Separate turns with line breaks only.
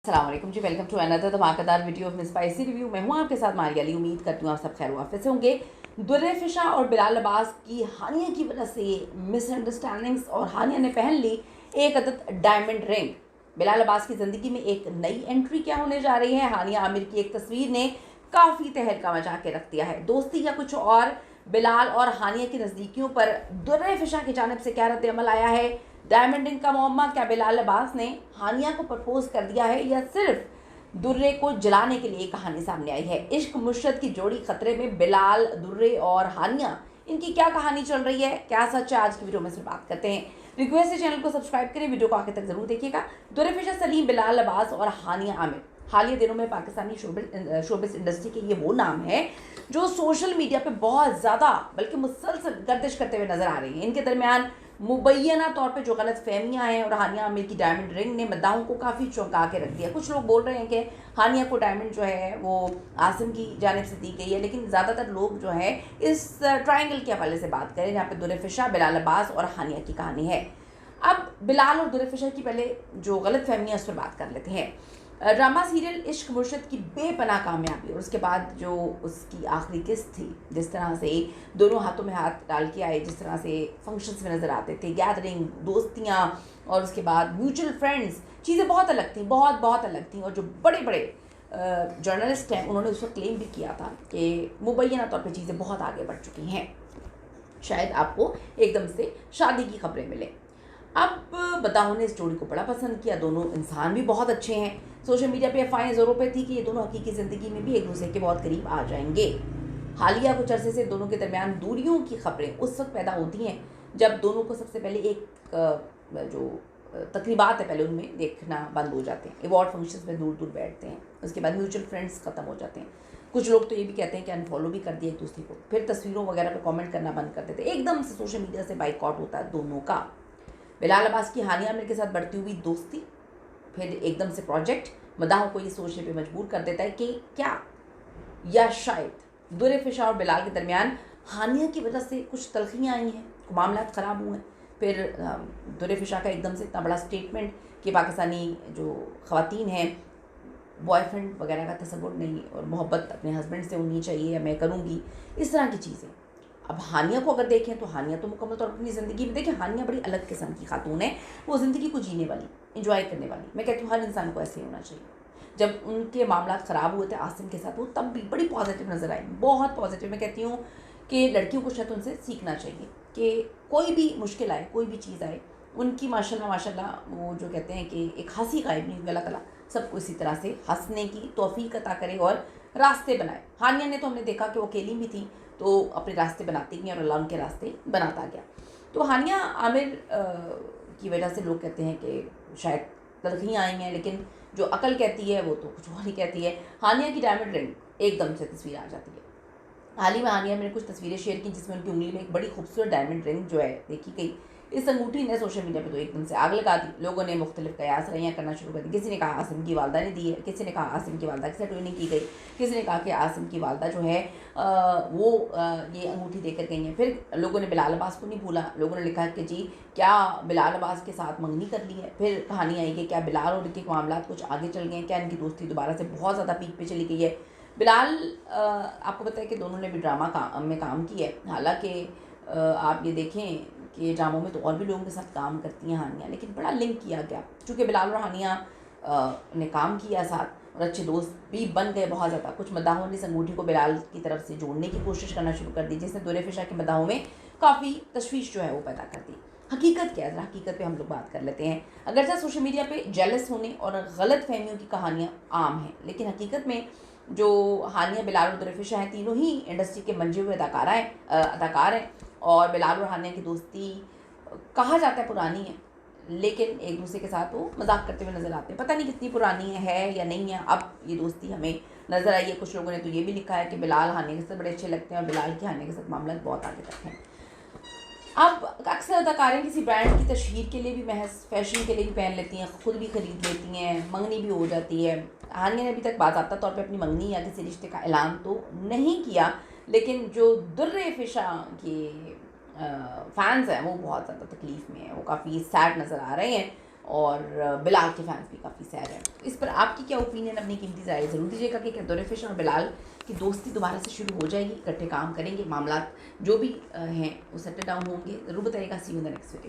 अस्सलाम वालेकुम जी, welcome to another धमाकेदार वीडियो ऑफ स्पाइसी रिव्यू। मैं हूं आपके साथ मारिया अली। उम्मीद करती हूँ आप सब खैर वाफिस से होंगे। दुर्रे फिशा और बिलाल अब्बास की हानिया की वजह से मिसअंडरस्टैंडिंग्स और हानिया ने पहन ली एक अदद डायमंड रिंग। बिलाल अब्बास की ज़िंदगी में एक नई एंट्री क्या होने जा रही है? हानिया आमिर की एक तस्वीर ने काफ़ी तहलका मचा के रख दिया है। दोस्ती या कुछ और? बिलाल और हानिया की नज़दीकियों पर दुर्रे फिशा की जानिब से क्या रद्द-ए-अमल आया है? डायमंड रिंग का मुअम्मा क्या बिलाल अब्बास ने हानिया को प्रपोज कर दिया है या सिर्फ दुर्रे को जलाने के लिए कहानी सामने आई है? इश्क मुर्शद की जोड़ी खतरे में। बिलाल, दुर्रे और हानिया, इनकी क्या कहानी चल रही है, क्या सच है? आज की वीडियो में सिर्फ बात करते हैं। रिक्वेस्ट है चैनल को सब्सक्राइब करें, वीडियो को आगे तक जरूर देखिएगा। दुर्रे फिशा सलीम, बिलाल अब्बास और हानिया आमिर हालिया दिनों में पाकिस्तानी शोबिस इंडस्ट्री के ये वो नाम है जो सोशल मीडिया पे बहुत ज़्यादा बल्कि मुसलसल गर्दिश करते हुए नजर आ रही हैं। इनके दरमियान मुबैना तौर पे जो गलत फहमियाँ हैं और हानिया आमिर की डायमंड रिंग ने मद्दाहों को काफ़ी चौंका के रख दिया। कुछ लोग बोल रहे हैं कि हानिया को डायमंड जो है वो आसिम की जानिब से दी गई है, लेकिन ज़्यादातर लोग जो है इस ट्रायंगल के हवाले से बात करें जहाँ पे दुर्रे फिशा, बिलाल अब्बास और हानिया की कहानी है। अब बिलाल और दुर्रे फिशा की पहले जो गलत फहमियाँ उस पर बात कर लेते हैं। ड्रामा सीरियल इश्क मुर्शद की बेपनाह कामयाबी और उसके बाद जो उसकी आखिरी किस्त थी, जिस तरह से दोनों हाथों में हाथ डाल के आए, जिस तरह से फंक्शंस में नज़र आते थे, गैदरिंग, दोस्तियाँ और उसके बाद म्यूचुअल फ्रेंड्स, चीज़ें बहुत अलग थी, बहुत बहुत अलग थी। और जो बड़े बड़े जर्नलिस्ट हैं उन्होंने उस वक्त क्लेम भी किया था कि मुबैना तौर पर चीज़ें बहुत आगे बढ़ चुकी हैं, शायद आपको एकदम से शादी की खबरें मिलें। अब बदाहों ने इस जोड़ी को बड़ा पसंद किया। दोनों इंसान भी बहुत अच्छे हैं। सोशल मीडिया पे अफवाहें ज़ोरों पे थी कि ये दोनों हकीकी ज़िंदगी में भी एक दूसरे के बहुत करीब आ जाएंगे। हालिया कुछ अरसे से दोनों के दरमियान दूरियों की खबरें उस वक्त पैदा होती हैं जब दोनों को सबसे पहले एक जो तकरीबात है पहले उनमें देखना बंद हो जाते हैं। अवार्ड फंक्शंस में दूर दूर बैठते हैं, उसके बाद म्यूचुअल फ्रेंड्स ख़त्म हो जाते हैं। कुछ लोग तो ये भी कहते हैं कि अनफॉलो भी कर दिया एक दूसरे को, फिर तस्वीरों वगैरह पे कमेंट करना बंद कर देते। एकदम से सोशल मीडिया से बाइकआउट होता है दोनों का। बिलाल अब्बास की हानिया आमिर के साथ बढ़ती हुई दोस्ती, फिर एकदम से प्रोजेक्ट, मदाहों को ये सोचने पे मजबूर कर देता है कि क्या या शायद दुर्रे फिशा और बिलाल के दरमियान हानिया की वजह से कुछ तलखियाँ आई हैं, मामला ख़राब हुए हैं। फिर दुर्रे फिशा का एकदम से इतना बड़ा स्टेटमेंट कि पाकिस्तानी जो ख़वातीन हैं बॉयफ्रेंड वगैरह का तसव्वुर नहीं और मोहब्बत अपने हस्बैंड से होनी चाहिए या मैं करूँगी, इस तरह की चीज़ें। अब हानिया को अगर देखें तो हानिया तो मुकम्मल तौर पर अपनी ज़िंदगी में, देखिए हानिया बड़ी अलग किस्म की खातून है, वो ज़िंदगी को जीने वाली, इंजॉय करने वाली। मैं कहती हूँ हर इंसान को ऐसे ही होना चाहिए। जब उनके मामला ख़राब हुए थे आसिम के साथ, वो तब भी बड़ी पॉजिटिव नज़र आई, बहुत पॉजिटिव। मैं कहती हूँ कि लड़कियों को शायद उनसे सीखना चाहिए कि कोई भी मुश्किल आए, कोई भी चीज़ आए, उनकी माशाल्लाह माशाल्लाह वो जो कहते हैं कि एक हंसी गायब नहीं, अल्लाह ताला सबको इसी तरह से हंसने की तौफीक अता करे और रास्ते बनाए। हानिया ने तो हमने देखा कि वो अकेली भी थी तो अपने रास्ते बनाती गई और अल्लाह उनके रास्ते बनाता गया। तो हानिया आमिर की वजह से लोग कहते हैं कि शायद तलखियाँ आई हैं, लेकिन जो अकल कहती है वो तो कुछ और ही कहती है। हानिया की डायमंड रिंग एकदम से तस्वीर आ जाती है। हाल ही में हानिया ने कुछ तस्वीरें शेयर की जिसमें उनकी उंगली में एक बड़ी खूबसूरत डायमंड रिंग जो है देखी गई। इस अंगूठी ने सोशल मीडिया पे तो एकदम से आग लगा दी। लोगों ने मुख्तलिफ कयास रैयाँ करना शुरू कर दी। किसी ने कहा आसिम की वालदा ने दी है, किसी ने कहा आसिम की वालदा के साथ ट्रेनिंग की गई, किसी ने कहा कि आसिम की वालदा जो है ये अंगूठी देकर गई हैं। फिर लोगों ने बिलाल अब्बास को नहीं भूला, लोगों ने लिखा कि जी क्या बिलाल अब्बास के साथ मंगनी कर ली है। फिर कहानी आई कि क्या बिलाल और इनके मामला कुछ आगे चल गए हैं, क्या इनकी दोस्ती दोबारा से बहुत ज़्यादा पीक पे चली गई है। बिलाल आपको पता है कि दोनों ने भी ड्रामा में काम किया है। हालांकि आप ये देखें कि ड्रामों में तो और भी लोगों के साथ काम करती हैं हानिया, लेकिन बड़ा लिंक किया गया चूँकि बिलाल और हानिया ने काम किया साथ और अच्छे दोस्त भी बन गए बहुत ज़्यादा। कुछ मदाहों ने इस अंगूठी को बिलाल की तरफ से जोड़ने की कोशिश करना शुरू कर दी, जिसने दुर्रे फिशा के मदाहों में काफ़ी तशवीश जो है वो पैदा कर दी। हकीकत क्या है, ज़रा हकीकत पे हम लोग बात कर लेते हैं। अगरचे सोशल मीडिया पे जेलस होने और गलत फहमियों की कहानियाँ आम हैं, लेकिन हकीकत में जो हानिया, बिलाल और दुर्रे फिशा हैं, तीनों ही इंडस्ट्री के मंजे हुए अदाकार हैं और बिलाल और हानिया की दोस्ती कहा जाता है पुरानी है, लेकिन एक दूसरे के साथ वो मजाक करते हुए नज़र आते हैं। पता नहीं कितनी पुरानी है या नहीं है, अब ये दोस्ती हमें नज़र आई है। कुछ लोगों ने तो ये भी लिखा है कि बिलाल हानिया के साथ बड़े अच्छे लगते हैं और बिलाल के हानिया के साथ मामला बहुत आगे तक हैं। अब अक्सर अदाकारें किसी ब्रांड की तशहीर के लिए भी, महज फैशन के लिए भी पहन लेती हैं, ख़ुद भी ख़रीद लेती हैं, मंगनी भी हो जाती है। हानिया ने अभी तक बाज़ाब्ता तौर पे अपनी मंगनी या किसी रिश्ते का ऐलान तो नहीं किया, लेकिन जो दुर्रे फिशा के फैंस हैं वो बहुत ज़्यादा तकलीफ़ में हैं, वो काफ़ी सैड नज़र आ रहे हैं और बिलाल के फैंस भी काफ़ी सैड हैं। तो इस पर आपकी क्या ओपिनियन, अपनी कीमती राय ज़रूर दीजिएगा कि क्या दुर्रेफिशा और बिलाल की दोस्ती दोबारा से शुरू हो जाएगी, इकट्ठे काम करेंगे, मामला जो भी हैं वो सेटल डाउन होंगे, ज़रूर बताइएगा। See you in the next video.